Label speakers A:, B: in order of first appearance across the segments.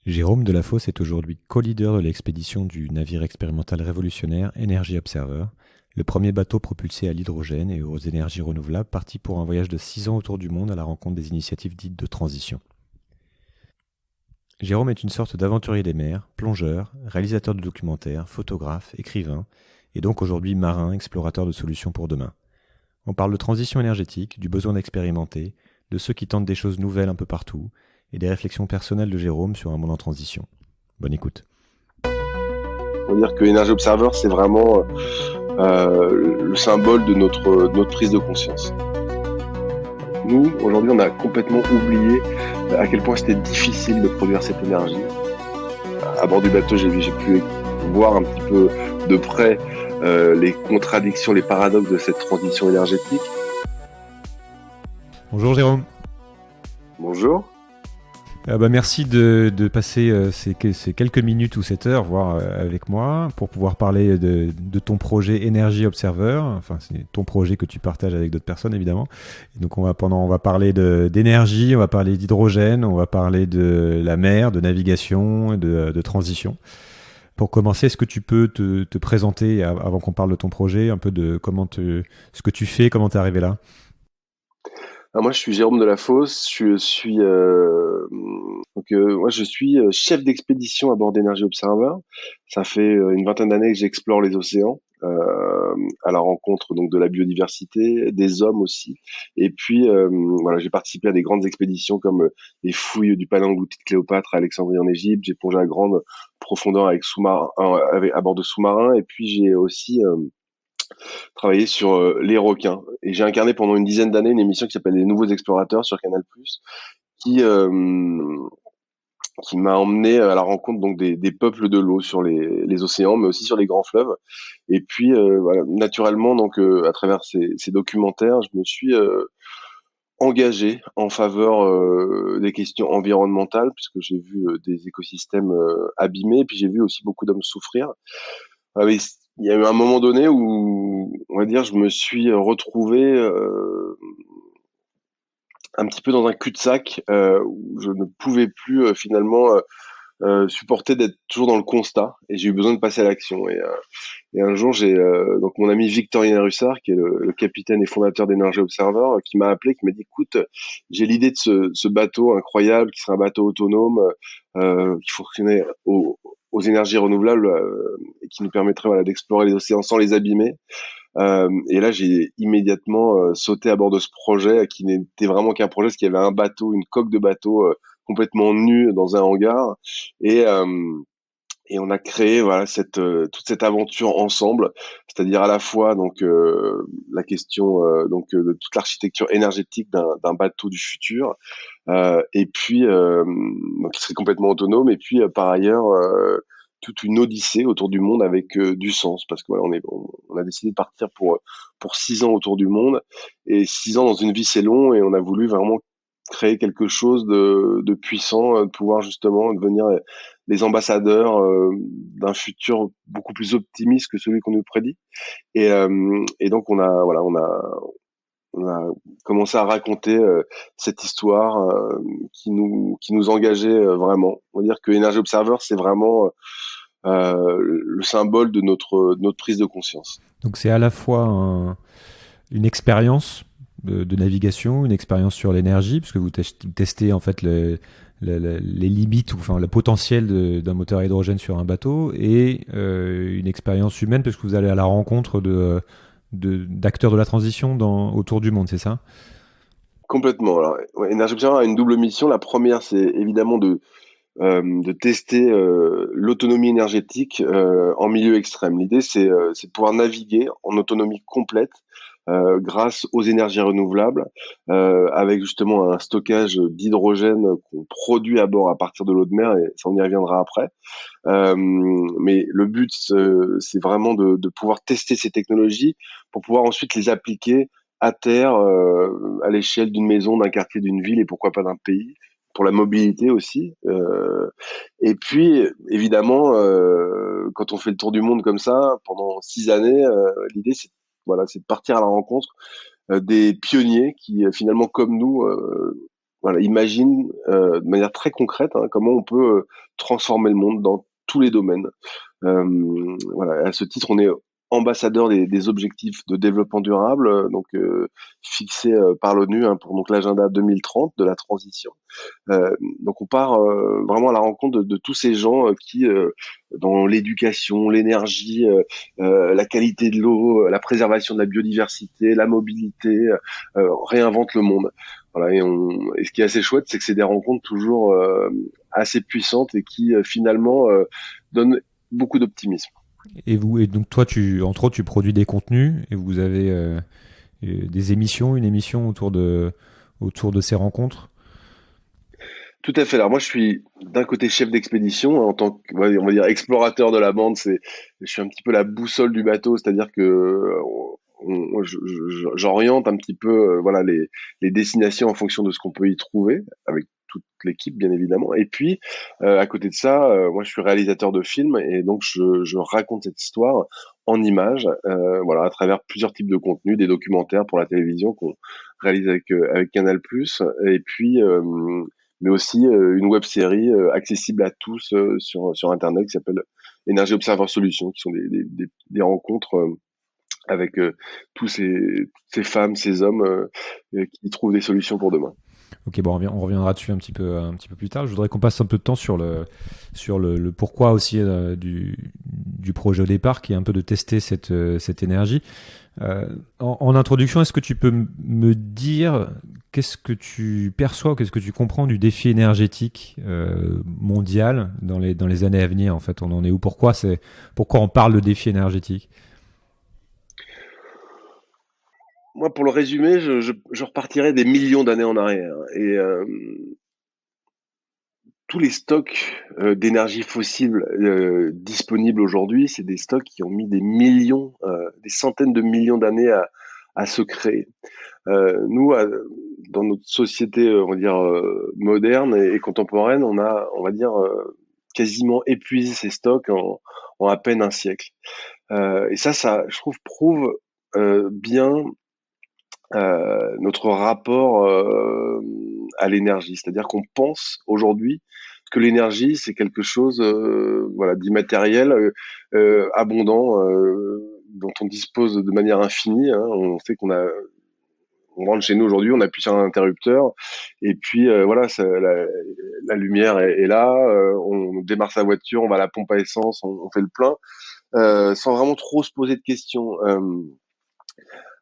A: Jérôme Delafosse est aujourd'hui co-leader de l'expédition du navire expérimental révolutionnaire Energy Observer, le premier bateau propulsé à l'hydrogène et aux énergies renouvelables parti pour un voyage de 6 ans autour du monde à la rencontre des initiatives dites de transition. Jérôme est une sorte d'aventurier des mers, plongeur, réalisateur de documentaires, photographe, écrivain, et donc aujourd'hui marin, explorateur de solutions pour demain. On parle de transition énergétique, du besoin d'expérimenter, de ceux qui tentent des choses nouvelles un peu partout, et des réflexions personnelles de Jérôme sur un monde en transition. Bonne écoute.
B: On va dire que Energy Observer, c'est vraiment le symbole de notre prise de conscience. Nous, aujourd'hui, on a complètement oublié à quel point c'était difficile de produire cette énergie. À bord du bateau, j'ai pu voir un petit peu de près les contradictions, les paradoxes de cette transition énergétique.
A: Bonjour Jérôme.
B: Bonjour.
A: Merci de passer ces quelques minutes ou cette heure, voire avec moi, pour pouvoir parler de ton projet Energy Observer. Enfin, c'est ton projet que tu partages avec d'autres personnes, évidemment. Et donc, on va parler d'énergie, on va parler d'hydrogène, on va parler de la mer, de navigation, de transition. Pour commencer, est-ce que tu peux te présenter, avant qu'on parle de ton projet, un peu de ce que tu fais, comment t'es arrivé là?
B: Alors moi, je suis Jérôme Delafosse. Je suis chef d'expédition à bord d'Energy Observer. Ça fait une vingtaine d'années que j'explore les océans à la rencontre donc de la biodiversité, des hommes aussi. Et puis voilà, j'ai participé à des grandes expéditions comme les fouilles du Palais-Englouti de Cléopâtre à Alexandrie en Égypte. J'ai plongé à grande profondeur à bord de sous-marins. Et puis j'ai aussi travaillé sur les requins. Et j'ai incarné pendant une dizaine d'années une émission qui s'appelle Les Nouveaux Explorateurs sur Canal+, qui euh, qui m'a emmené à la rencontre donc des peuples de l'eau sur les océans, mais aussi sur les grands fleuves. Et puis voilà, naturellement, donc à travers ces documentaires, je me suis engagé en faveur des questions environnementales, puisque j'ai vu des écosystèmes abîmés, et puis j'ai vu aussi beaucoup d'hommes souffrir. Mais il y a eu un moment donné où, on va dire, je me suis retrouvé un petit peu dans un cul-de-sac où je ne pouvais plus finalement supporter d'être toujours dans le constat, et j'ai eu besoin de passer à l'action. Et un jour, j'ai donc mon ami Victorien Russard, qui est le capitaine et fondateur d'Energy Observer, qui m'a appelé, qui m'a dit, écoute, j'ai l'idée de ce bateau incroyable qui serait un bateau autonome qui fonctionnait aux énergies renouvelables et qui nous permettrait voilà, d'explorer les océans sans les abîmer. Et là, j'ai immédiatement sauté à bord de ce projet qui n'était vraiment qu'un projet, parce qu'il y avait un bateau, une coque de bateau complètement nue dans un hangar. Et, euh, et on a créé voilà toute cette aventure ensemble, c'est-à-dire à la fois donc la question de toute l'architecture énergétique d'un bateau du futur, et puis donc qui serait complètement autonome, et puis par ailleurs toute une odyssée autour du monde avec du sens, parce que voilà on a décidé de partir pour 6 ans autour du monde, et 6 ans dans une vie c'est long, et on a voulu vraiment créer quelque chose de puissant, de pouvoir justement devenir les ambassadeurs d'un futur beaucoup plus optimiste que celui qu'on nous prédit. Et donc on a commencé à raconter cette histoire qui nous engageait vraiment. On va dire que Energy Observer, c'est vraiment le symbole de notre prise de conscience.
A: Donc c'est à la fois une expérience de navigation, une expérience sur l'énergie, puisque vous testez en fait les limites ou enfin le potentiel d'un moteur à hydrogène sur un bateau, et une expérience humaine, parce que vous allez à la rencontre d'acteurs de la transition autour du monde, c'est ça?
B: Complètement. Alors, ouais, Energy Observer a une double mission. La première, c'est évidemment de tester l'autonomie énergétique en milieu extrême. L'idée, c'est de pouvoir naviguer en autonomie complète grâce aux énergies renouvelables, avec justement un stockage d'hydrogène qu'on produit à bord à partir de l'eau de mer, et ça on y reviendra après. Mais le but, c'est vraiment de pouvoir tester ces technologies pour pouvoir ensuite les appliquer à terre, à l'échelle d'une maison, d'un quartier, d'une ville, et pourquoi pas d'un pays, pour la mobilité aussi. Et puis, évidemment, quand on fait le tour du monde comme ça, pendant 6 années, l'idée, c'est de partir à la rencontre des pionniers qui, finalement, comme nous, voilà, imagine de manière très concrète comment on peut transformer le monde dans tous les domaines. Voilà, à ce titre, on est ambassadeur des objectifs de développement durable, fixés par l'ONU pour donc l'agenda 2030 de la transition. Donc on part vraiment à la rencontre de tous ces gens qui, dans l'éducation, l'énergie, la qualité de l'eau, la préservation de la biodiversité, la mobilité, réinventent le monde. Voilà, et ce qui est assez chouette, c'est que c'est des rencontres toujours assez puissantes et qui finalement donnent beaucoup d'optimisme.
A: Et donc toi, entre autres, tu produis des contenus et vous avez des émissions, une émission autour de ces rencontres.
B: Tout à fait. Alors moi, je suis d'un côté chef d'expédition en tant que, on va dire explorateur de la bande. Je suis un petit peu la boussole du bateau, c'est-à-dire que j'oriente un petit peu, voilà, les destinations en fonction de ce qu'on peut y trouver, avec toute l'équipe bien évidemment. Et puis à côté de ça, moi, je suis réalisateur de films et donc je raconte cette histoire en images, voilà, à travers plusieurs types de contenus, des documentaires pour la télévision qu'on réalise avec Canal+, et puis mais aussi une web série accessible à tous sur Internet qui s'appelle Énergie Observer Solutions, qui sont des rencontres avec ces femmes, ces hommes qui trouvent des solutions pour demain.
A: Ok, bon, on reviendra dessus un petit peu plus tard. Je voudrais qu'on passe un peu de temps sur le pourquoi aussi du projet au départ, qui est un peu de tester cette énergie. En introduction, est-ce que tu peux me dire qu'est-ce que tu perçois, qu'est-ce que tu comprends du défi énergétique mondial dans les années à venir? En fait, on en est où? Pourquoi on parle de défi énergétique?
B: Moi, pour le résumer, je repartirais des millions d'années en arrière. Et tous les stocks d'énergie fossile disponibles aujourd'hui, c'est des stocks qui ont mis des millions, des centaines de millions d'années à se créer. Nous, dans notre société, on va dire moderne et contemporaine, on va dire, quasiment épuisé ces stocks en à peine un siècle. Et ça, je trouve, prouve bien notre rapport à l'énergie. C'est-à-dire qu'on pense aujourd'hui que l'énergie, c'est quelque chose voilà, d'immatériel, abondant, dont on dispose de manière infinie. On sait on rentre chez nous aujourd'hui, on appuie sur un interrupteur, et puis voilà, la lumière est là, on démarre sa voiture, on va à la pompe à essence, on fait le plein, sans vraiment trop se poser de questions.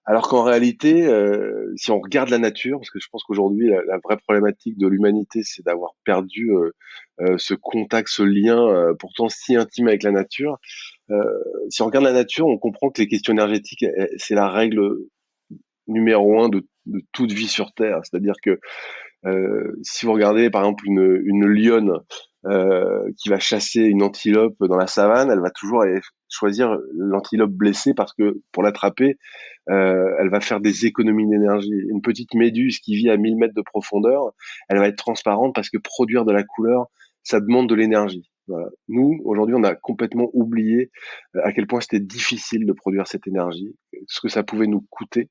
B: Alors qu'en réalité, si on regarde la nature, parce que je pense qu'aujourd'hui, la vraie problématique de l'humanité, c'est d'avoir perdu ce contact, ce lien pourtant si intime avec la nature. Euh, Si on regarde la nature, on comprend que les questions énergétiques, c'est la règle numéro un de toute vie sur Terre. C'est-à-dire que si vous regardez par exemple une lionne qui va chasser une antilope dans la savane, elle va toujours aller choisir l'antilope blessée parce que pour l'attraper, elle va faire des économies d'énergie. Une petite méduse qui vit à 1000 mètres de profondeur, elle va être transparente parce que produire de la couleur, ça demande de l'énergie. Voilà. Nous, aujourd'hui, on a complètement oublié à quel point c'était difficile de produire cette énergie, ce que ça pouvait nous coûter.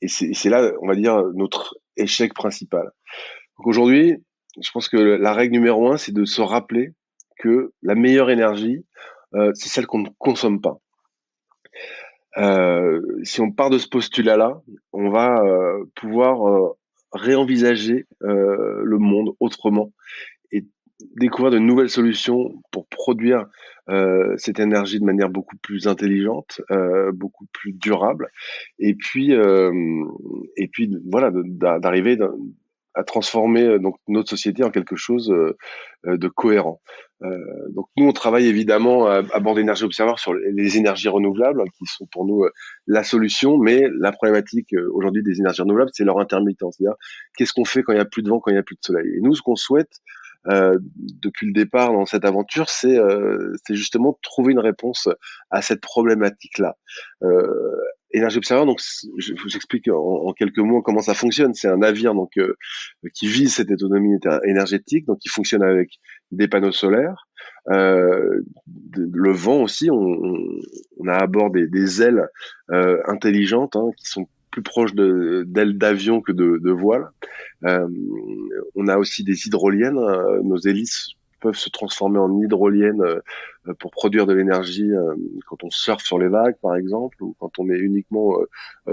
B: Et c'est là, on va dire, notre échec principal. Donc aujourd'hui, je pense que la règle numéro un, c'est de se rappeler que la meilleure énergie, c'est celle qu'on ne consomme pas. Si on part de ce postulat-là, on va pouvoir réenvisager le monde autrement et découvrir de nouvelles solutions pour produire cette énergie de manière beaucoup plus intelligente, beaucoup plus durable, et puis voilà, d'arriver à transformer donc notre société en quelque chose de cohérent. Donc nous, on travaille évidemment à bord d'Énergie Observer sur les énergies renouvelables, qui sont pour nous la solution, mais la problématique aujourd'hui des énergies renouvelables, c'est leur intermittence. C'est-à-dire, qu'est-ce qu'on fait quand il n'y a plus de vent, quand il n'y a plus de soleil? Et nous, ce qu'on souhaite depuis le départ dans cette aventure, c'est justement trouver une réponse à cette problématique-là. Énergie Observer, donc j'explique en quelques mots comment ça fonctionne. C'est un navire donc qui vise cette autonomie énergétique, donc qui fonctionne avec des panneaux solaires, le vent aussi. On a à bord des ailes intelligentes qui sont plus proche d'ailes d'avion que de voile. Euh, on a aussi des hydroliennes. Nos hélices peuvent se transformer en hydroliennes pour produire de l'énergie quand on surfe sur les vagues, par exemple, ou quand on est uniquement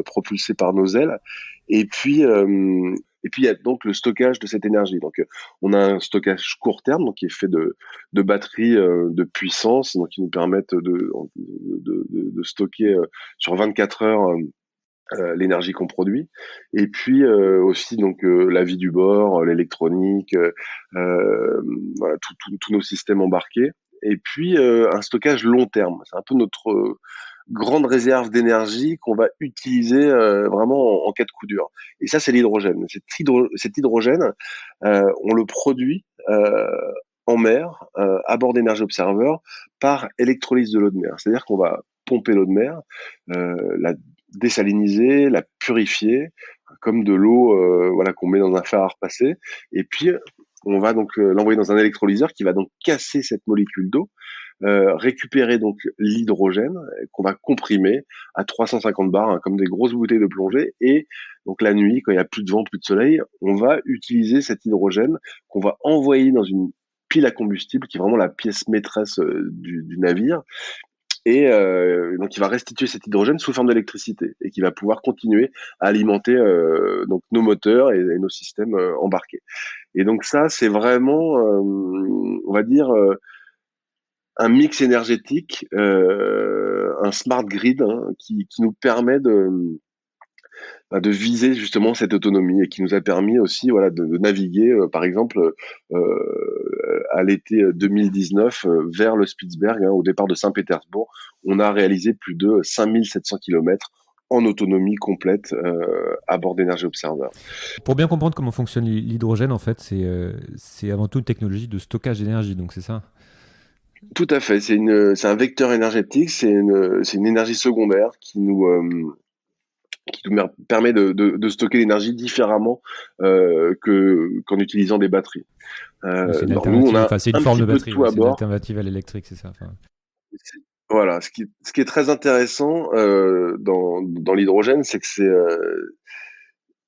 B: propulsé par nos ailes. Et puis, il y a donc le stockage de cette énergie. Donc, on a un stockage court terme, donc qui est fait de batteries de puissance, donc qui nous permettent de stocker sur 24 heures l'énergie qu'on produit, et puis aussi donc la vie du bord, l'électronique, voilà tous nos systèmes embarqués, et puis un stockage long terme. C'est un peu notre grande réserve d'énergie qu'on va utiliser vraiment en cas de coup dur. Et ça, c'est l'hydrogène. Cet hydrogène, on le produit en mer, à bord d'Energy Observer, par électrolyse de l'eau de mer. C'est-à-dire qu'on va pomper l'eau de mer, la désaliniser, la purifier, comme de l'eau voilà, qu'on met dans un fer à repasser. Et puis, on va donc l'envoyer dans un électrolyseur qui va donc casser cette molécule d'eau, récupérer donc l'hydrogène qu'on va comprimer à 350 bars, hein, comme des grosses bouteilles de plongée. Et donc la nuit, quand il y a plus de vent, plus de soleil, on va utiliser cet hydrogène qu'on va envoyer dans une pile à combustible, qui est vraiment la pièce maîtresse du navire, et donc il va restituer cet hydrogène sous forme d'électricité et qui va pouvoir continuer à alimenter donc nos moteurs et nos systèmes embarqués. Et donc ça, c'est vraiment, on va dire, un mix énergétique, un smart grid, hein, qui nous permet de viser justement cette autonomie, et qui nous a permis aussi, voilà, de naviguer, par exemple, à l'été 2019 vers le Spitzberg, hein, au départ de Saint-Pétersbourg. On a réalisé plus de 5700 kilomètres en autonomie complète à bord d'Energy Observer.
A: Pour bien comprendre comment fonctionne l'hydrogène, en fait, c'est avant tout une technologie de stockage d'énergie, donc c'est ça?
B: Tout à fait, c'est un vecteur énergétique, c'est une énergie secondaire qui nous permet de stocker l'énergie différemment qu'en utilisant des batteries.
A: C'est une
B: Nous, on
A: alternative,
B: a
A: enfin, c'est une
B: un
A: forme
B: petit
A: de
B: peu de
A: batterie,
B: tout
A: ouais,
B: à
A: c'est une
B: bord.
A: alternative à l'électrique, c'est ça. Enfin,
B: Voilà, ce qui est très intéressant dans l'hydrogène, c'est que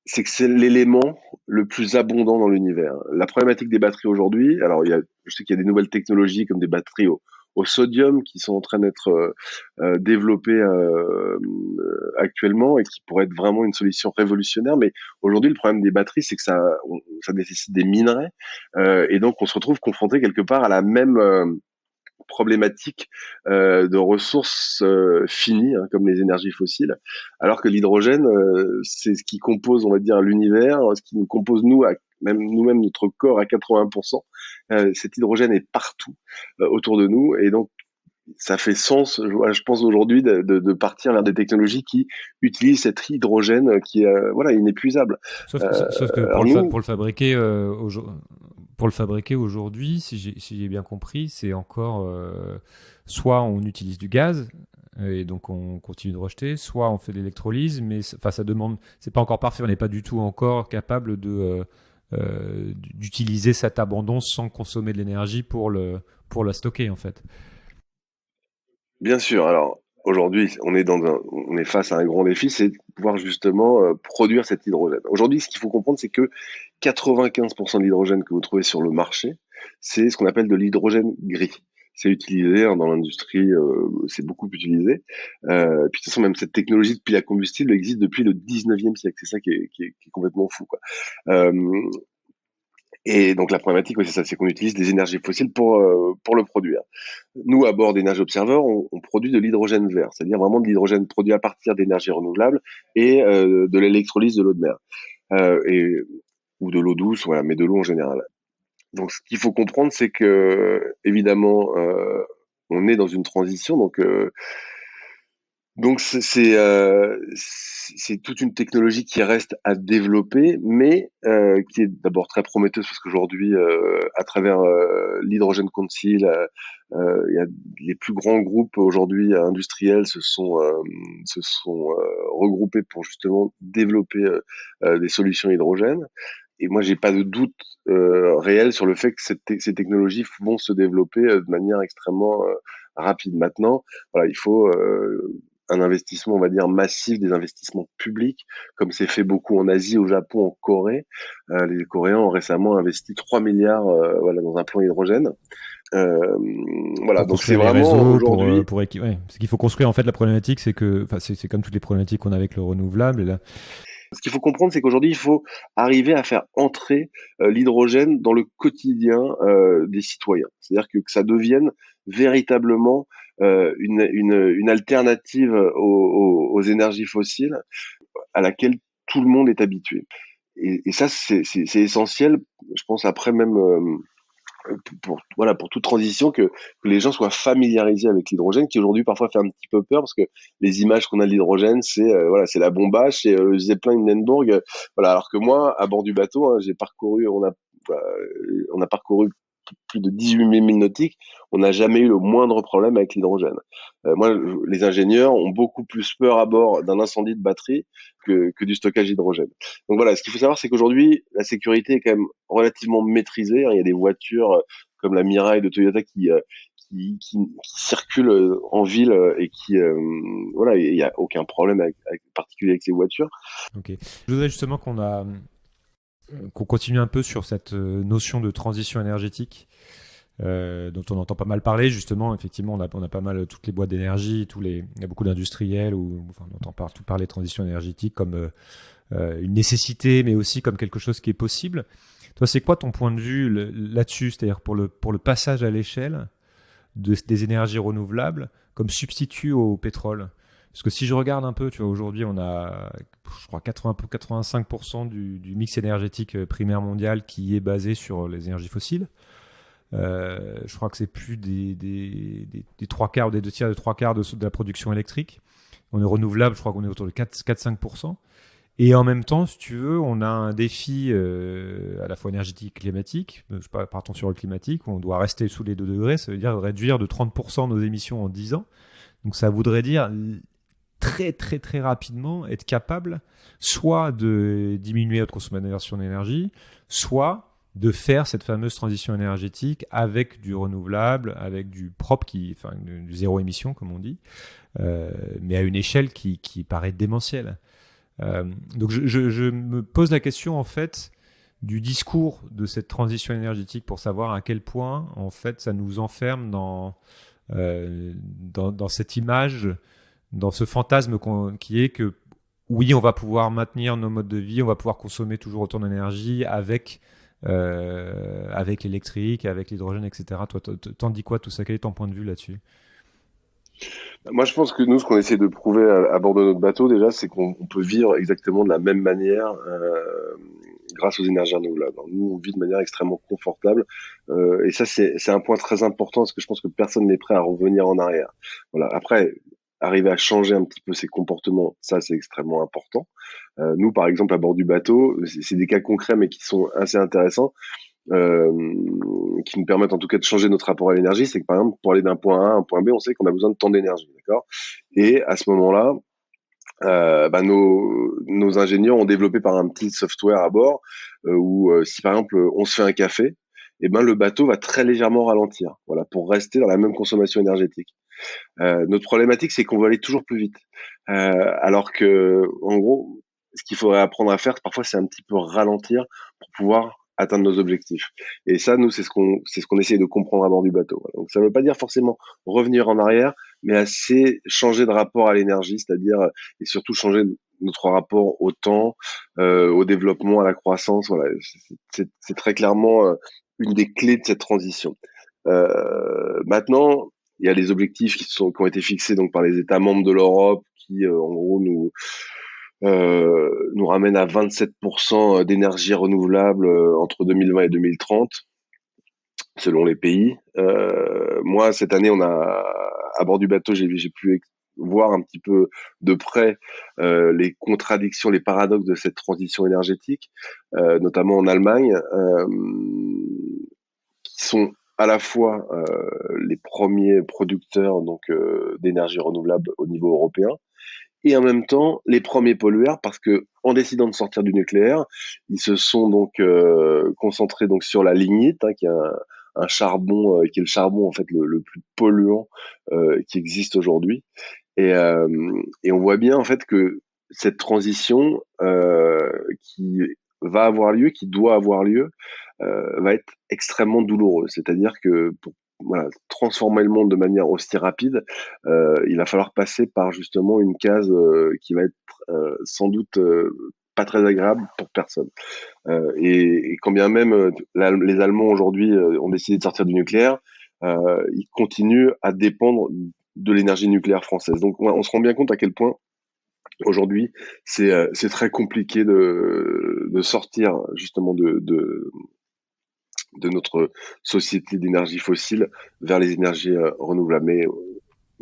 B: c'est l'élément le plus abondant dans l'univers. La problématique des batteries aujourd'hui, alors je sais qu'il y a des nouvelles technologies comme des batteries au sodium qui sont en train d'être développées actuellement, et qui pourraient être vraiment une solution révolutionnaire. Mais aujourd'hui, le problème des batteries, c'est que ça nécessite des minerais, et donc on se retrouve confronté quelque part à la même problématique de ressources finies, hein, comme les énergies fossiles, alors que l'hydrogène, c'est ce qui compose, on va dire, l'univers, ce qui nous compose même nous-mêmes, notre corps à 80%. Cet hydrogène est partout autour de nous, et donc ça fait sens, je pense aujourd'hui, de partir vers des technologies qui utilisent cet hydrogène qui est voilà, inépuisable.
A: sauf que
B: Alors nous,
A: pour le fabriquer aujourd'hui, si j'ai bien compris, c'est encore soit on utilise du gaz et donc on continue de rejeter, soit on fait de l'électrolyse, mais enfin ça demande, c'est pas encore parfait, on n'est pas du tout encore capable d'utiliser cette abondance sans consommer de l'énergie pour la stocker en fait.
B: bien sûr. Alors aujourd'hui, on est face à un grand défi, c'est de pouvoir justement produire cet hydrogène. Aujourd'hui, ce qu'il faut comprendre, c'est que 95% de l'hydrogène que vous trouvez sur le marché, c'est ce qu'on appelle de l'hydrogène gris. C'est utilisé hein, dans l'industrie, c'est beaucoup utilisé. Puis de toute façon, même cette technologie de pile à combustible existe depuis le 19e siècle. C'est ça qui est complètement fou, quoi. Euh, et donc la problématique, ouais, c'est ça, c'est qu'on utilise des énergies fossiles pour le produire. Nous, à bord d'Energy Observer, on produit de l'hydrogène vert, c'est-à-dire vraiment de l'hydrogène produit à partir d'énergies renouvelables et de l'électrolyse de l'eau de mer, ou de l'eau douce, voilà, mais de l'eau en général. Donc, ce qu'il faut comprendre, c'est que évidemment, on est dans une transition, donc c'est toute une technologie qui reste à développer, mais qui est d'abord très prometteuse, parce qu'aujourd'hui, à travers l'Hydrogen Council, il y a les plus grands groupes aujourd'hui industriels se sont regroupés pour justement développer des solutions hydrogène. Et moi, j'ai pas de doute réel sur le fait que ces technologies vont se développer de manière extrêmement rapide. Maintenant, voilà, il faut un investissement, on va dire, massif, des investissements publics, comme c'est fait beaucoup en Asie, au Japon, en Corée. Les Coréens ont récemment investi 3 milliards voilà, dans un plan hydrogène. Euh, voilà,
A: Pour
B: donc c'est
A: construire les
B: vraiment
A: réseaux,
B: aujourd'hui.
A: ouais. Ce qu'il faut construire, en fait, la problématique, c'est que, enfin, c'est comme toutes les problématiques qu'on a avec le renouvelable. Et là,
B: Ce qu'il faut comprendre, c'est qu'aujourd'hui, il faut arriver à faire entrer l'hydrogène dans le quotidien des citoyens. C'est-à-dire que ça devienne véritablement une alternative aux énergies fossiles à laquelle tout le monde est habitué. Et ça, c'est essentiel, je pense, après même voilà, pour toute transition, que les gens soient familiarisés avec l'hydrogène, qui aujourd'hui parfois fait un petit peu peur, parce que les images qu'on a de l'hydrogène, c'est voilà, c'est la bombache, c'est le Zeppelin Hindenburg, voilà. Alors que moi, à bord du bateau, hein, on a parcouru plus de 18 000 milles nautiques, on n'a jamais eu le moindre problème avec l'hydrogène. Moi, les ingénieurs ont beaucoup plus peur à bord d'un incendie de batterie que du stockage d'hydrogène. Donc voilà, ce qu'il faut savoir, c'est qu'aujourd'hui, la sécurité est quand même relativement maîtrisée. Il y a des voitures comme la Mirai de Toyota qui circulent en ville et qui, voilà, il n'y a aucun problème particulier avec ces voitures.
A: ok. Je voudrais justement qu'on continue un peu sur cette notion de transition énergétique. Dont on entend pas mal parler, justement, effectivement, on a pas mal toutes les boîtes d'énergie, il y a beaucoup d'industriels où enfin, on entend partout parler de transition énergétique comme une nécessité, mais aussi comme quelque chose qui est possible. Toi, c'est quoi ton point de vue là-dessus, c'est-à-dire pour le passage à l'échelle des énergies renouvelables comme substitut au pétrole? Parce que si je regarde un peu, tu vois, aujourd'hui, on a, je crois, 85% du mix énergétique primaire mondial qui est basé sur les énergies fossiles. Je crois que c'est plus des trois quarts ou des deux tiers, des trois quarts de la production électrique. On est renouvelable, je crois qu'on est autour de 4-5%. Et en même temps, si tu veux, on a un défi à la fois énergétique et climatique. Je sais pas, partons sur le climatique, où on doit rester sous les 2 degrés. Ça veut dire réduire de 30% nos émissions en 10 ans. Donc ça voudrait dire très très très rapidement être capable soit de diminuer notre consommation d'énergie, soit de faire cette fameuse transition énergétique avec du renouvelable, avec du propre, enfin du zéro émission comme on dit, mais à une échelle qui paraît démentielle. Donc je me pose la question en fait du discours de cette transition énergétique pour savoir à quel point en fait ça nous enferme dans cette image, dans ce fantasme qui est que oui, on va pouvoir maintenir nos modes de vie, on va pouvoir consommer toujours autant d'énergie avec l'électrique, avec l'hydrogène, etc. Toi, t'en dis quoi tout ça? Quel est ton point de vue là-dessus?
B: Moi, je pense que nous, ce qu'on essaie de prouver à bord de notre bateau, déjà, c'est qu'on peut vivre exactement de la même manière grâce aux énergies renouvelables. Alors, nous, on vit de manière extrêmement confortable, et ça, c'est un point très important parce que je pense que personne n'est prêt à revenir en arrière. Voilà. Après, arriver à changer un petit peu ses comportements, ça, c'est extrêmement important. Nous, par exemple, à bord du bateau, c'est des cas concrets, mais qui sont assez intéressants. Qui nous permettent en tout cas de changer notre rapport à l'énergie, c'est que par exemple pour aller d'un point A à un point B, on sait qu'on a besoin de tant d'énergie, d'accord. Et à ce moment-là, nos ingénieurs ont développé par un petit software à bord où si par exemple on se fait un café, et ben le bateau va très légèrement ralentir, voilà, pour rester dans la même consommation énergétique. Notre problématique, c'est qu'on veut aller toujours plus vite, alors que en gros, ce qu'il faudrait apprendre à faire, parfois, c'est un petit peu ralentir pour pouvoir atteindre nos objectifs. Et ça, nous, c'est ce qu'on essaie de comprendre à bord du bateau. Voilà. Donc, ça ne veut pas dire forcément revenir en arrière, mais assez changer de rapport à l'énergie, c'est-à-dire et surtout changer notre rapport au temps, au développement, à la croissance. Voilà, c'est très clairement une des clés de cette transition. Maintenant, il y a les objectifs qui ont été fixés donc par les États membres de l'Europe, qui en gros nous ramène à 27% d'énergie renouvelable entre 2020 et 2030, selon les pays. Moi, cette année, à bord du bateau, j'ai pu voir un petit peu de près les contradictions, les paradoxes de cette transition énergétique, notamment en Allemagne, qui sont à la fois les premiers producteurs donc d'énergie renouvelable au niveau européen, et en même temps les premiers pollueurs, parce que en décidant de sortir du nucléaire, ils se sont donc concentrés donc sur la lignite, qui est un charbon qui est le charbon en fait le plus polluant qui existe aujourd'hui. Et on voit bien en fait que cette transition qui va avoir lieu, qui doit avoir lieu, va être extrêmement douloureuse. C'est-à-dire que pour voilà, transformer le monde de manière aussi rapide, il va falloir passer par justement une case qui va être sans doute pas très agréable pour personne. Et quand bien même les Allemands aujourd'hui ont décidé de sortir du nucléaire, ils continuent à dépendre de l'énergie nucléaire française. Donc on se rend bien compte à quel point aujourd'hui c'est très compliqué de sortir justement de notre société d'énergie fossile vers les énergies renouvelables.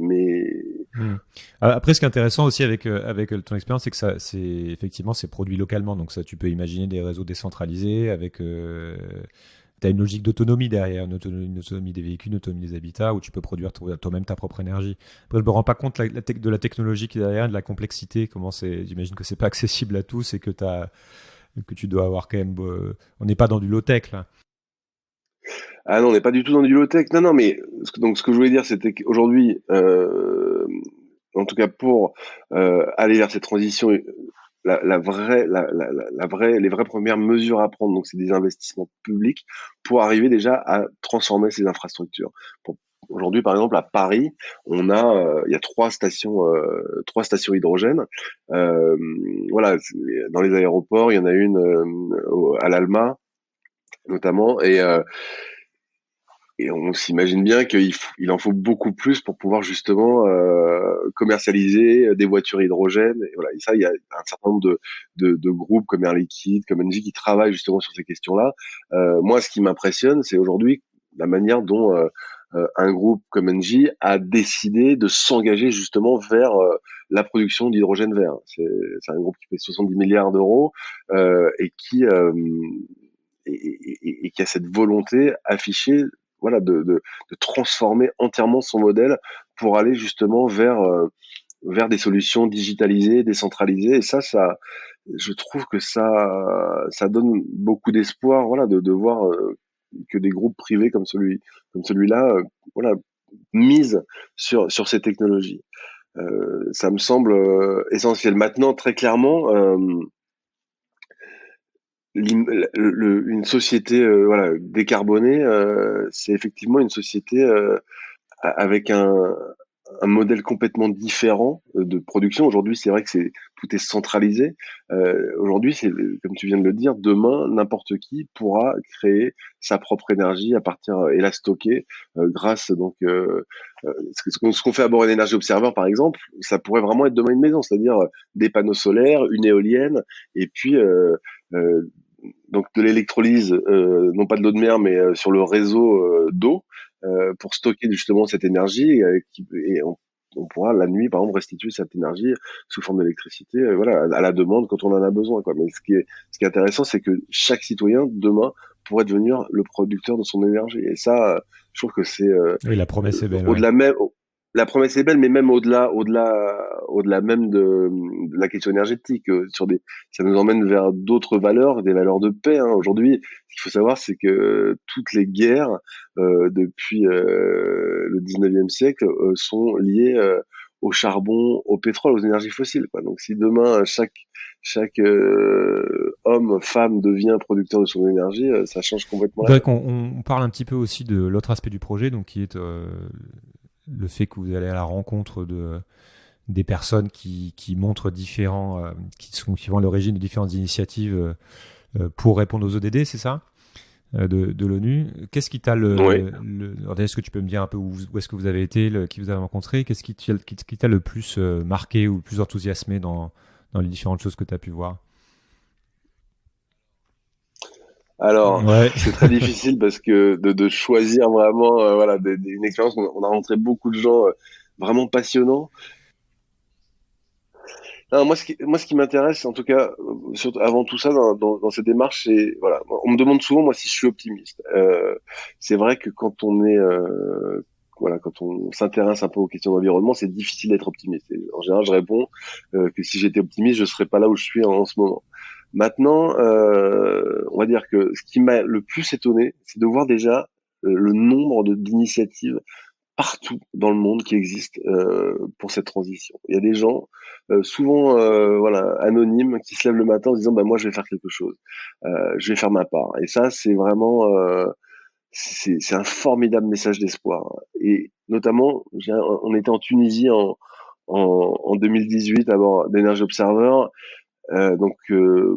B: Mais
A: Après, ce qui est intéressant aussi avec ton expérience, c'est que ça, c'est effectivement, c'est produit localement. Donc ça, tu peux imaginer des réseaux décentralisés avec. T'as une logique d'autonomie derrière, une autonomie des véhicules, une autonomie des habitats, où tu peux produire toi-même ta propre énergie. Après, je me rends pas compte de la technologie qui est derrière, de la complexité. Comment c'est j'imagine que c'est pas accessible à tous et que tu dois avoir quand même. On n'est pas dans du low tech là.
B: ah non, on n'est pas du tout dans du low-tech. Non, non, mais donc ce que je voulais dire, c'était qu'aujourd'hui, en tout cas pour aller vers cette transition, les vraies premières mesures à prendre, donc c'est des investissements publics pour arriver déjà à transformer ces infrastructures. Aujourd'hui, par exemple, à Paris, il y a trois stations hydrogène. Euh, voilà, dans les aéroports, il y en a une à l'Alma notamment, et on s'imagine bien qu'il en faut beaucoup plus pour pouvoir justement commercialiser des voitures hydrogène. Et voilà, et ça, il y a un certain nombre de groupes comme Air Liquide, comme Engie qui travaillent justement sur ces questions-là. Moi, ce qui m'impressionne, c'est aujourd'hui la manière dont un groupe comme Engie a décidé de s'engager justement vers la production d'hydrogène vert. C'est un groupe qui fait 70 milliards d'euros et et qui a cette volonté affichée voilà, de transformer entièrement son modèle pour aller justement vers des solutions digitalisées, décentralisées. Et je trouve que ça donne beaucoup d'espoir, voilà, de voir que des groupes privés comme celui-là, voilà, misent sur ces technologies. Ça me semble essentiel. Maintenant, très clairement, une société voilà décarbonée, c'est effectivement une société avec un modèle complètement différent de production. Aujourd'hui, c'est vrai que tout est centralisé. Aujourd'hui, c'est comme tu viens de le dire, demain, n'importe qui pourra créer sa propre énergie à partir et la stocker grâce donc ce qu'on fait à bord d'un énergie observeur, par exemple, ça pourrait vraiment être demain une maison, c'est-à-dire des panneaux solaires, une éolienne, et puis euh, donc de l'électrolyse, non pas de l'eau de mer, mais sur le réseau d'eau pour stocker justement cette énergie et on pourra la nuit par exemple restituer cette énergie sous forme d'électricité voilà à la demande quand on en a besoin quoi. Mais ce qui est intéressant c'est que chaque citoyen demain pourrait devenir le producteur de son énergie et ça je trouve que c'est
A: Oui, la promesse est belle, ouais.
B: au-delà même la promesse est belle mais même au-delà même de la question énergétique ça nous emmène vers d'autres valeurs, des valeurs de paix hein. Aujourd'hui ce qu'il faut savoir c'est que toutes les guerres depuis le 19e siècle sont liées au charbon, au pétrole, aux énergies fossiles. Quoi. Donc si demain chaque homme, femme devient producteur de son énergie, ça change complètement
A: Je
B: la
A: voudrais
B: donne.
A: qu'on parle un petit peu aussi de l'autre aspect du projet, donc qui est le fait que vous allez à la rencontre des personnes qui montrent qui vont à l'origine de différentes initiatives pour répondre aux ODD, c'est ça de l'ONU. Qu'est-ce qui t'a
B: Oui.
A: alors, est-ce que tu peux me dire un peu où est-ce que vous avez été, qui vous avez rencontré? Qu'est-ce qui t'a le plus marqué ou le plus enthousiasmé dans les différentes choses que tu as pu voir?
B: Alors,
A: Ouais.
B: c'est très difficile parce que de choisir vraiment, voilà, une expérience. On a rencontré beaucoup de gens vraiment passionnants. Non, moi, ce qui m'intéresse, en tout cas, surtout avant tout ça, dans cette démarche, c'est, voilà, on me demande souvent, moi, si je suis optimiste. C'est vrai que quand on est, voilà, quand on s'intéresse un peu aux questions d'environnement, c'est difficile d'être optimiste. Et en général, je réponds que si j'étais optimiste, je serais pas là où je suis en ce moment. Maintenant, on va dire que ce qui m'a le plus étonné, c'est de voir déjà le nombre d'initiatives partout dans le monde qui existent pour cette transition. Il y a des gens, souvent voilà, anonymes, qui se lèvent le matin en se disant bah moi je vais faire quelque chose, je vais faire ma part. Et ça c'est vraiment c'est un formidable message d'espoir. Et notamment, on était en Tunisie en 2018 à bord d'Energy Observer, donc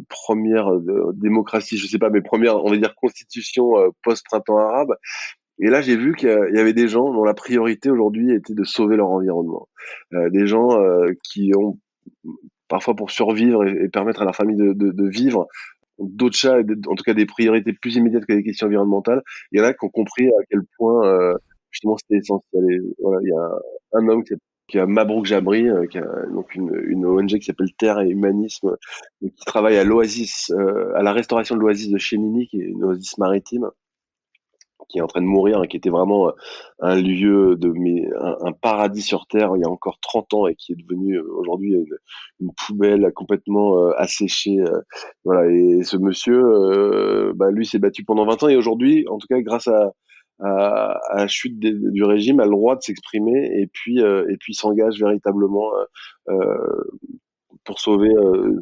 B: première démocratie, je sais pas, mais première, on va dire constitution post-printemps arabe. Et là, j'ai vu qu'il y avait des gens dont la priorité aujourd'hui était de sauver leur environnement. Des gens qui ont, parfois pour survivre et permettre à leur famille de vivre, d'autres chats, en tout cas des priorités plus immédiates que les questions environnementales. Il y en a qui ont compris à quel point justement c'était essentiel. Et voilà, il y a un homme qui a Mabrouk Jabri, qui a donc une ONG qui s'appelle Terre et Humanisme, qui travaille à l'oasis, à la restauration de l'oasis de Chémini, qui est une oasis maritime, qui est en train de mourir et qui était vraiment un lieu un paradis sur terre il y a encore 30 ans et qui est devenu aujourd'hui une poubelle complètement asséchée. Voilà. Et ce monsieur, bah, lui s'est battu pendant 20 ans et aujourd'hui, en tout cas grâce à la chute du régime, a le droit de s'exprimer et puis s'engage véritablement pour sauver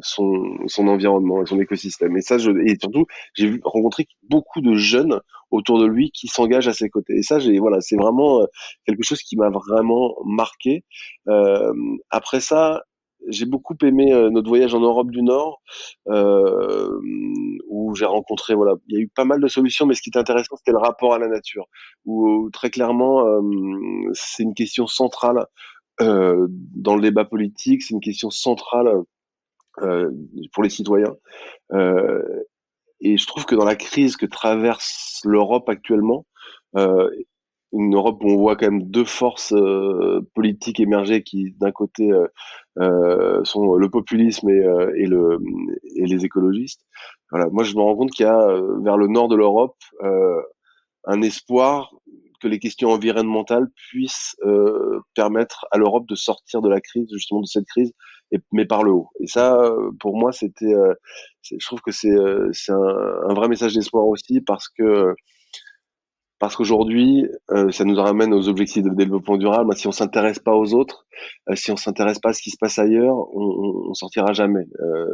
B: son environnement et son écosystème. Et ça, et surtout, rencontré beaucoup de jeunes autour de lui qui s'engagent à ses côtés. Et ça, voilà, c'est vraiment quelque chose qui m'a vraiment marqué. Euh, Après ça, j'ai beaucoup aimé notre voyage en Europe du Nord, euh, où j'ai rencontré, voilà, il y a eu pas mal de solutions, mais ce qui était intéressant, c'était le rapport à la nature, où très clairement, c'est une question centrale dans le débat politique, c'est une question centrale euh, pour les citoyens. Euh, et je trouve que dans la crise que traverse l'Europe actuellement, euh, une Europe où on voit quand même deux forces politiques émerger qui, d'un côté, sont le populisme et les écologistes. Voilà, moi, je me rends compte qu'il y a vers le nord de l'Europe un espoir que les questions environnementales puissent permettre à l'Europe de sortir de la crise, justement de cette crise, mais par le haut. Et ça, pour moi, je trouve que c'est un vrai message d'espoir aussi parce qu'aujourd'hui, ça nous ramène aux objectifs de développement durable. Si on s'intéresse pas aux autres, si on s'intéresse pas à ce qui se passe ailleurs, on sortira jamais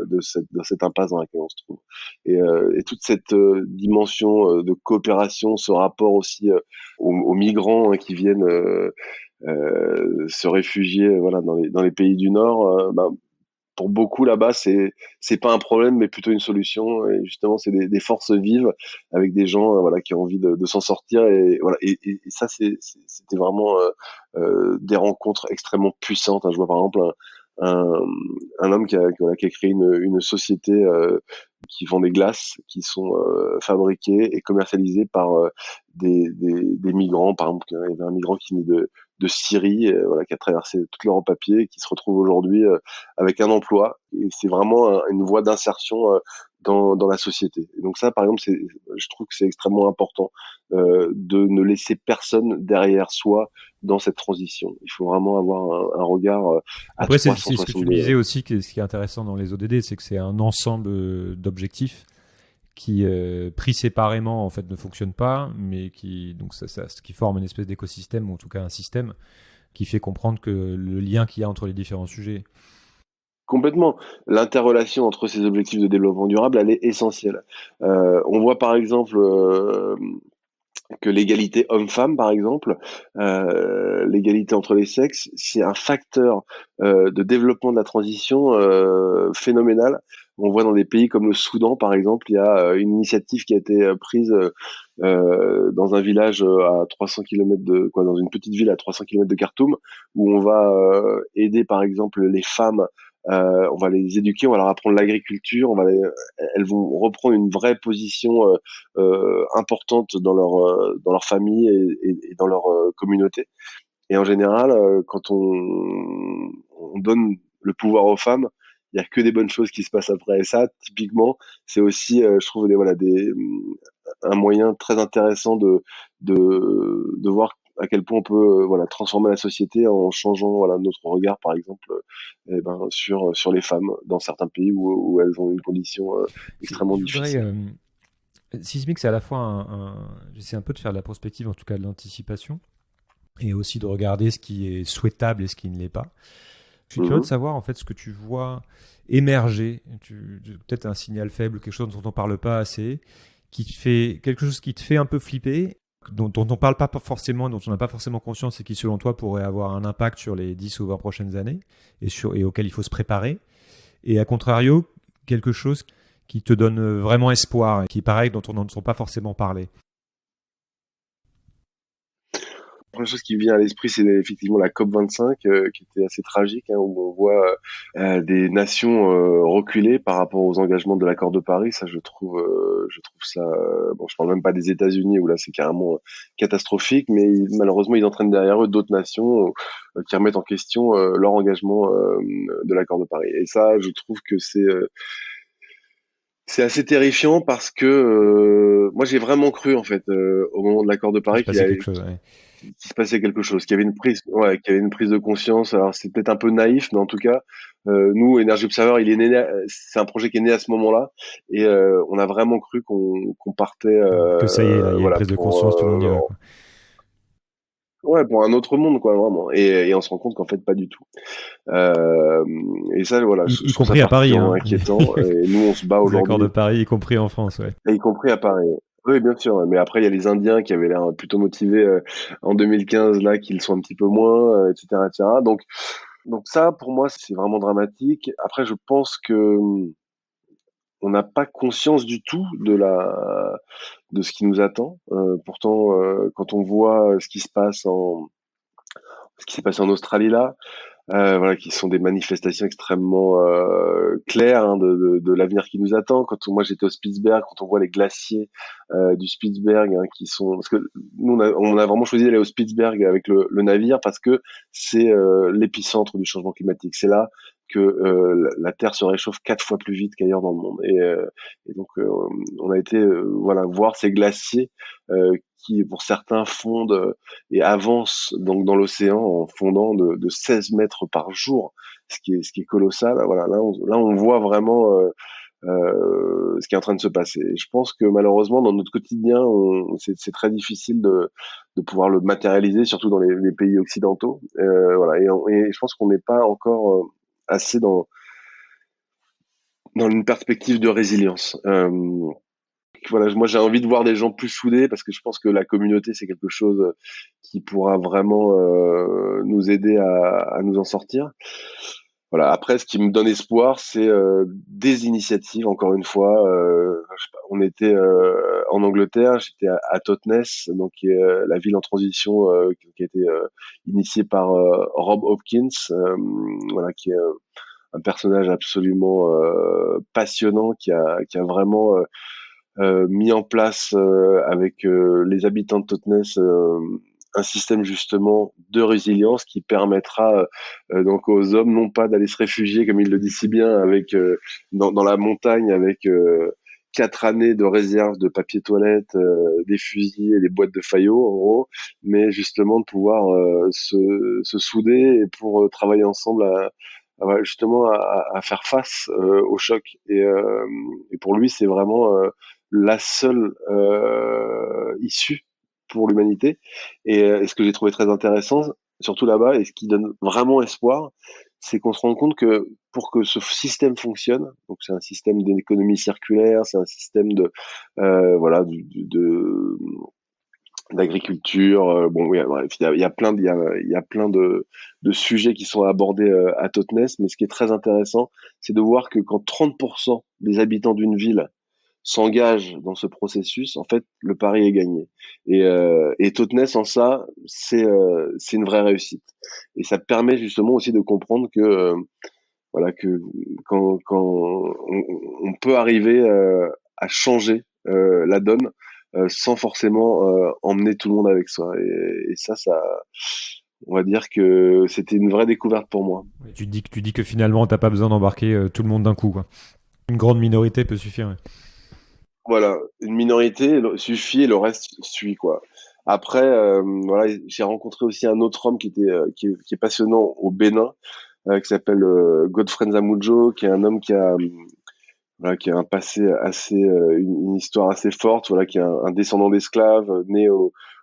B: de cette impasse dans laquelle on se trouve. Et toute cette dimension de coopération, ce rapport aussi aux migrants qui viennent se réfugier, voilà, dans les pays du Nord, ben, pour beaucoup là-bas, c'est pas un problème, mais plutôt une solution. Et justement, c'est des forces vives avec des gens, voilà, qui ont envie de s'en sortir. Et voilà. Et ça, c'était vraiment des rencontres extrêmement puissantes. Hein. Je vois par exemple un, un homme voilà, qui a créé une société qui vend des glaces qui sont fabriquées et commercialisées par des migrants. Par exemple, il y avait un migrant qui venait de Syrie, voilà, qui a traversé toute l'Europe à pied, et qui se retrouve aujourd'hui avec un emploi. Et c'est vraiment une voie d'insertion dans la société. Et donc ça, par exemple, je trouve que c'est extrêmement important de ne laisser personne derrière soi dans cette transition. Il faut vraiment avoir un regard à
A: Après, c'est ce que
B: 360
A: tu me disais
B: degrés.
A: aussi, ce qui est intéressant dans les ODD, c'est que c'est un ensemble d'objectifs qui, pris séparément, en fait, ne fonctionnent pas, mais donc qui forment une espèce d'écosystème, ou en tout cas un système, qui fait comprendre que le lien qu'il y a entre les différents sujets.
B: Complètement. L'interrelation entre ces objectifs de développement durable, elle est essentielle. On voit par exemple que l'égalité homme-femme, par exemple, l'égalité entre les sexes, c'est un facteur de développement de la transition phénoménal. On voit dans des pays comme le Soudan, par exemple, il y a une initiative qui a été prise dans un village à 300 km dans une petite ville à 300 km de Khartoum, où on va aider, par exemple, les femmes. On va les éduquer, on va leur apprendre l'agriculture, elles vont reprendre une vraie position importante dans leur famille et dans leur communauté. Et en général, quand on donne le pouvoir aux femmes, il y a que des bonnes choses qui se passent après. Et ça, typiquement, c'est aussi, je trouve, un moyen très intéressant de voir à quel point on peut voilà, transformer la société en changeant voilà, notre regard, par exemple, sur les femmes dans certains pays où elles ont une condition extrêmement
A: Je voudrais.
B: difficile.
A: Sismic, c'est à la fois j'essaie un peu de faire de la prospective, en tout cas de l'anticipation. et aussi de regarder ce qui est souhaitable et ce qui ne l'est pas. Je suis curieux de
B: Mhm.
A: savoir en fait ce que tu vois émerger, peut-être un signal faible, quelque chose dont on ne parle pas assez, qui te fait quelque chose qui te fait un peu flipper, dont on parle pas forcément, dont on n'a pas forcément conscience et qui selon toi pourrait avoir un impact sur les 10 ou 20 prochaines années et auquel il faut se préparer. Et à contrario, quelque chose qui te donne vraiment espoir, et qui est pareil, dont on n'entend pas forcément parler.
B: La première chose qui vient à l'esprit, c'est effectivement la COP25, qui était assez tragique, hein, où on voit des nations reculer par rapport aux engagements de l'accord de Paris. Ça, je trouve ça. Bon, je parle même pas des États-Unis où là c'est carrément catastrophique, mais malheureusement ils entraînent derrière eux d'autres nations qui remettent en question leur engagement de l'accord de Paris. Et ça, je trouve que c'est assez terrifiant parce que moi j'ai vraiment cru en fait au moment de l'accord de
A: Il se
B: Paris
A: passait quelque chose. Ouais.
B: qu'il se passait quelque chose, qu'il y avait une prise, ouais, qu'il y avait une prise de conscience. Alors c'est peut-être un peu naïf, mais en tout cas, nous, Energy Observer, il est né, c'est un projet qui est né à ce moment-là, et on a vraiment cru qu'on partait,
A: Que ça y est, là, il y a une
B: voilà,
A: prise de
B: pour,
A: conscience, tout le monde y va. Quoi.
B: ouais, pour un autre monde, quoi, vraiment. Et on se rend compte qu'en fait, pas du tout. Euh, et ça, voilà,
A: Y
B: je trouve ça
A: compris à Paris,
B: particulièrement
A: hein.
B: inquiétant. Et nous, on se bat
A: Les accords de
B: aujourd'hui,
A: Paris, y compris en France, ouais.
B: y compris à Paris. Oui, bien sûr. Mais après, il y a les Indiens qui avaient l'air plutôt motivés en 2015, là, qu'ils sont un petit peu moins, etc., etc. Donc ça, pour moi, c'est vraiment dramatique. Après, je pense que on n'a pas conscience du tout de ce qui nous attend. Pourtant, quand on voit ce qui s'est passé en Australie là, voilà, qui sont des manifestations extrêmement claires hein, de l'avenir qui nous attend. Moi j'étais au Spitzberg, quand on voit les glaciers du Spitzberg hein, qui sont, parce que nous on a vraiment choisi d'aller au Spitzberg avec le navire parce que c'est l'épicentre du changement climatique. C'est là que la Terre se réchauffe 4 fois plus vite qu'ailleurs dans le monde. Et donc on a été voilà voir ces glaciers qui pour certains fondent et avance donc dans l'océan en fondant de 16 mètres par jour, ce qui est colossal. Voilà, là on voit vraiment ce qui est en train de se passer. Et je pense que malheureusement dans notre quotidien, c'est très difficile de pouvoir le matérialiser, surtout dans les pays occidentaux. Voilà, et je pense qu'on n'est pas encore assez dans une perspective de résilience. Voilà, moi j'ai envie de voir des gens plus soudés parce que je pense que la communauté c'est quelque chose qui pourra vraiment nous aider à nous en sortir. Voilà. Après, ce qui me donne espoir, c'est des initiatives. Encore une fois, je sais pas, on était en Angleterre, j'étais à Totnes, donc qui est la ville en transition qui a été initiée par Rob Hopkins, voilà, qui est un personnage absolument passionnant, qui a vraiment mis en place avec les habitants de Totnes un système justement de résilience qui permettra donc aux hommes non pas d'aller se réfugier comme il le dit si bien avec dans la montagne avec 4 années de réserve de papier toilette, des fusils et des boîtes de faillots en gros, mais justement de pouvoir se souder et pour travailler ensemble justement à faire face au choc et pour lui c'est vraiment la seule issue pour l'humanité. Et ce que j'ai trouvé très intéressant, surtout là-bas, et ce qui donne vraiment espoir, c'est qu'on se rend compte que pour que ce système fonctionne, donc c'est un système d'économie circulaire, c'est un système de voilà d'agriculture. Bon, oui, bref, il y a plein de sujets qui sont abordés à Totnes, mais ce qui est très intéressant, c'est de voir que quand 30% des habitants d'une ville s'engage dans ce processus, en fait, le pari est gagné. Et Totnes, en ça, c'est une vraie réussite. Et ça permet justement aussi de comprendre que voilà que quand on peut arriver à changer la donne sans forcément emmener tout le monde avec soi. Et ça, on va dire que c'était une vraie découverte pour moi.
A: Tu dis que finalement, t'as pas besoin d'embarquer tout le monde d'un coup, quoi. Une grande minorité peut suffire. Ouais.
B: Voilà, une minorité suffit et le reste suit quoi. Après, voilà, j'ai rencontré aussi un autre homme qui est passionnant au Bénin, qui s'appelle Godfrey Nzamujo, qui est un homme voilà, qui a un passé assez, une histoire assez forte, voilà, qui est un descendant d'esclaves, né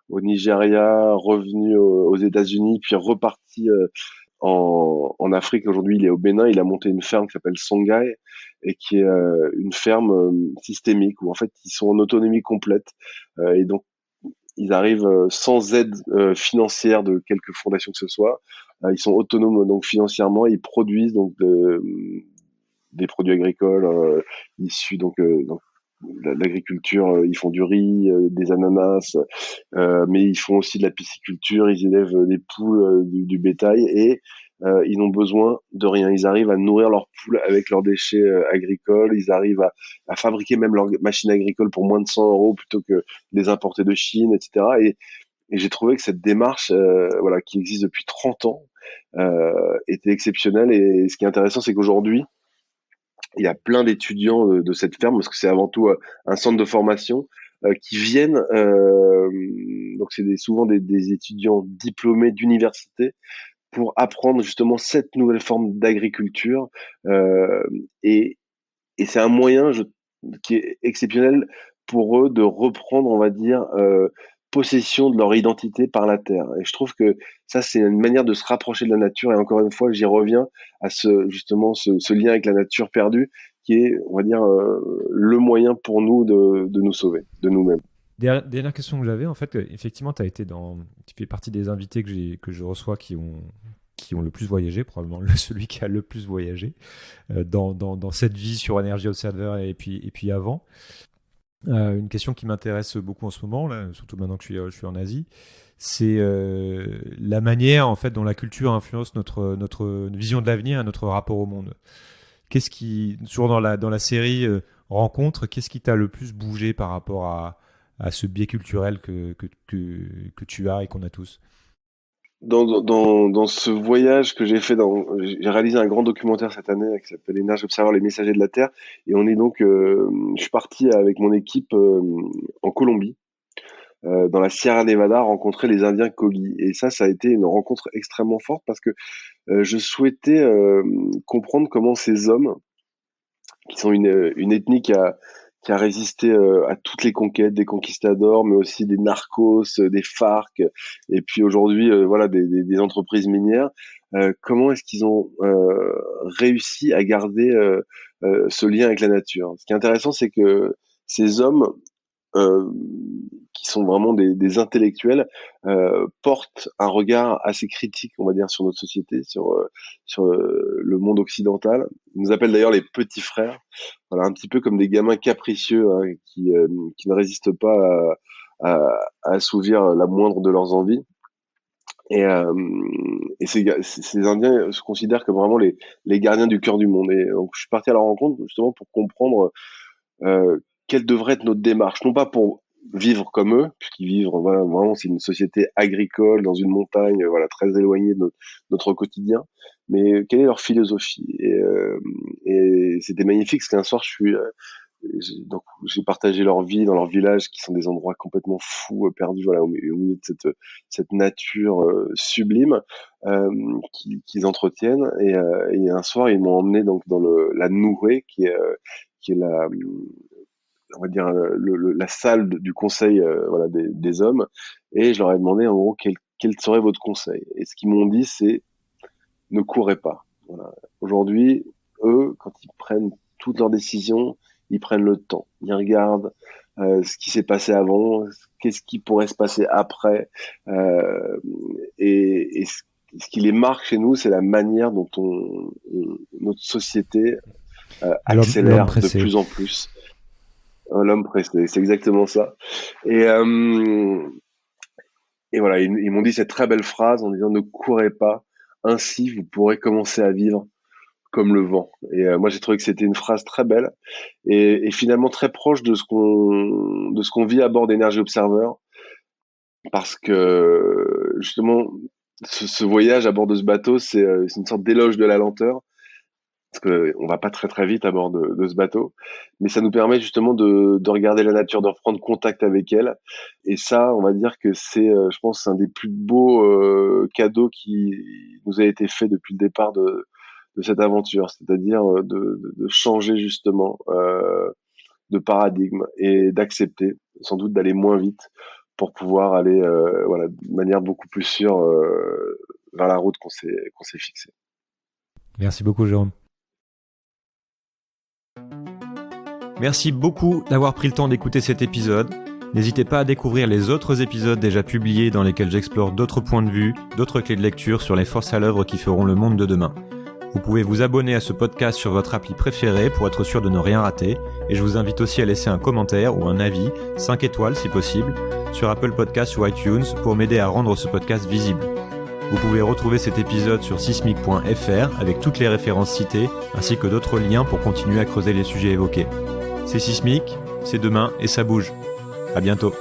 B: au Nigeria, revenu aux États-Unis, puis reparti en Afrique. Aujourd'hui, il est au Bénin. Il a monté une ferme qui s'appelle Songhai et qui est une ferme systémique où en fait ils sont en autonomie complète et donc ils arrivent sans aide financière de quelque fondation que ce soit. Ils sont autonomes donc financièrement. Ils produisent donc des produits agricoles issus donc de l'agriculture. Ils font du riz, des ananas, mais ils font aussi de la pisciculture, ils élèvent des poules, du bétail et ils n'ont besoin de rien. Ils arrivent à nourrir leurs poules avec leurs déchets agricoles, ils arrivent à fabriquer même leurs machines agricoles pour moins de 100 euros plutôt que de les importer de Chine, etc. Et j'ai trouvé que cette démarche, voilà, qui existe depuis 30 ans, était exceptionnelle. Et ce qui est intéressant, c'est qu'aujourd'hui, il y a plein d'étudiants de cette ferme, parce que c'est avant tout un centre de formation, qui viennent, donc c'est souvent des étudiants diplômés d'université, pour apprendre justement cette nouvelle forme d'agriculture. Et, et c'est un moyen qui est exceptionnel pour eux de reprendre, on va dire, possession de leur identité par la terre. Et je trouve que ça, c'est une manière de se rapprocher de la nature. Et encore une fois, j'y reviens à justement ce lien avec la nature perdue, qui est, on va dire, le moyen pour nous de nous sauver, de nous-mêmes.
A: Dernière question que j'avais, en fait, effectivement, tu fais partie des invités que je reçois qui ont le plus voyagé, probablement celui qui a le plus voyagé dans cette vie sur Energy Observer et puis avant. Une question qui m'intéresse beaucoup en ce moment, là, surtout maintenant que je suis en Asie, c'est la manière en fait dont la culture influence notre vision de l'avenir et notre rapport au monde. Qu'est-ce qui, toujours dans la série Rencontre, qu'est-ce qui t'a le plus bougé par rapport à ce biais culturel que tu as et qu'on a tous?
B: Dans ce voyage que j'ai fait, j'ai réalisé un grand documentaire cette année qui s'appelle Énergie Observer, les messagers de la Terre. Et on est donc, je suis parti avec mon équipe en Colombie, dans la Sierra Nevada, rencontrer les Indiens Kogi. Et ça a été une rencontre extrêmement forte parce que je souhaitais comprendre comment ces hommes, qui sont une ethnie qui a résisté à toutes les conquêtes des conquistadors, mais aussi des narcos, des FARC, et puis aujourd'hui, voilà, des entreprises minières. Comment est-ce qu'ils ont réussi à garder ce lien avec la nature? Ce qui est intéressant, c'est que ces hommes euh, qui sont vraiment des intellectuels, portent un regard assez critique, on va dire, sur notre société, sur le monde occidental. Ils nous appellent d'ailleurs les petits frères, voilà, un petit peu comme des gamins capricieux hein, qui ne résistent pas à assouvir la moindre de leurs envies. Et, euh, et ces Indiens se considèrent comme vraiment les gardiens du cœur du monde. Et donc, je suis parti à leur rencontre justement pour comprendre quelle devrait être notre démarche, non pas pour vivre comme eux, puisqu'ils vivent, voilà, vraiment, c'est une société agricole dans une montagne, voilà, très éloignée de notre quotidien, mais quelle est leur philosophie? Et c'était magnifique, parce qu'un soir, donc j'ai partagé leur vie dans leur village, qui sont des endroits complètement fous, perdus, voilà, au milieu de cette nature sublime qu'ils entretiennent. Et un soir, ils m'ont emmené donc dans la Nouré, qui est on va dire la salle du conseil voilà des hommes, et je leur ai demandé en gros quel serait votre conseil. Et ce qu'ils m'ont dit, c'est ne courez pas. Voilà. Aujourd'hui, eux, quand ils prennent toutes leurs décisions, ils prennent le temps, ils regardent ce qui s'est passé avant, qu'est-ce qui pourrait se passer après, euh, et ce qui les marque chez nous, c'est la manière dont notre société
A: L'homme
B: accélère de
A: pressé.
B: plus en plus. L'homme pressé, c'est exactement ça. Et, euh, et voilà, ils m'ont dit cette très belle phrase en disant ne courez pas, ainsi vous pourrez commencer à vivre comme le vent. Et moi j'ai trouvé que c'était une phrase très belle et finalement très proche de ce qu'on vit à bord d'Energy Observer, parce que justement ce voyage à bord de ce bateau, c'est une sorte d'éloge de la lenteur, parce que on va pas très très vite à bord de ce bateau, mais ça nous permet justement de regarder la nature, de reprendre contact avec elle. Et ça, on va dire que c'est, je pense, un des plus beaux cadeaux qui nous a été fait depuis le départ de cette aventure, c'est-à-dire de changer justement de paradigme et d'accepter sans doute d'aller moins vite pour pouvoir aller de manière beaucoup plus sûre vers la route qu'on s'est fixée.
A: Merci beaucoup, Jérôme. Merci beaucoup d'avoir pris le temps d'écouter cet épisode. N'hésitez pas à découvrir les autres épisodes déjà publiés dans lesquels j'explore d'autres points de vue, d'autres clés de lecture sur les forces à l'œuvre qui feront le monde de demain. Vous pouvez vous abonner à ce podcast sur votre appli préférée pour être sûr de ne rien rater, et je vous invite aussi à laisser un commentaire ou un avis, 5 étoiles si possible, sur Apple Podcasts ou iTunes pour m'aider à rendre ce podcast visible. Vous pouvez retrouver cet épisode sur sismic.fr avec toutes les références citées, ainsi que d'autres liens pour continuer à creuser les sujets évoqués. C'est Sismic, c'est demain et ça bouge. À bientôt.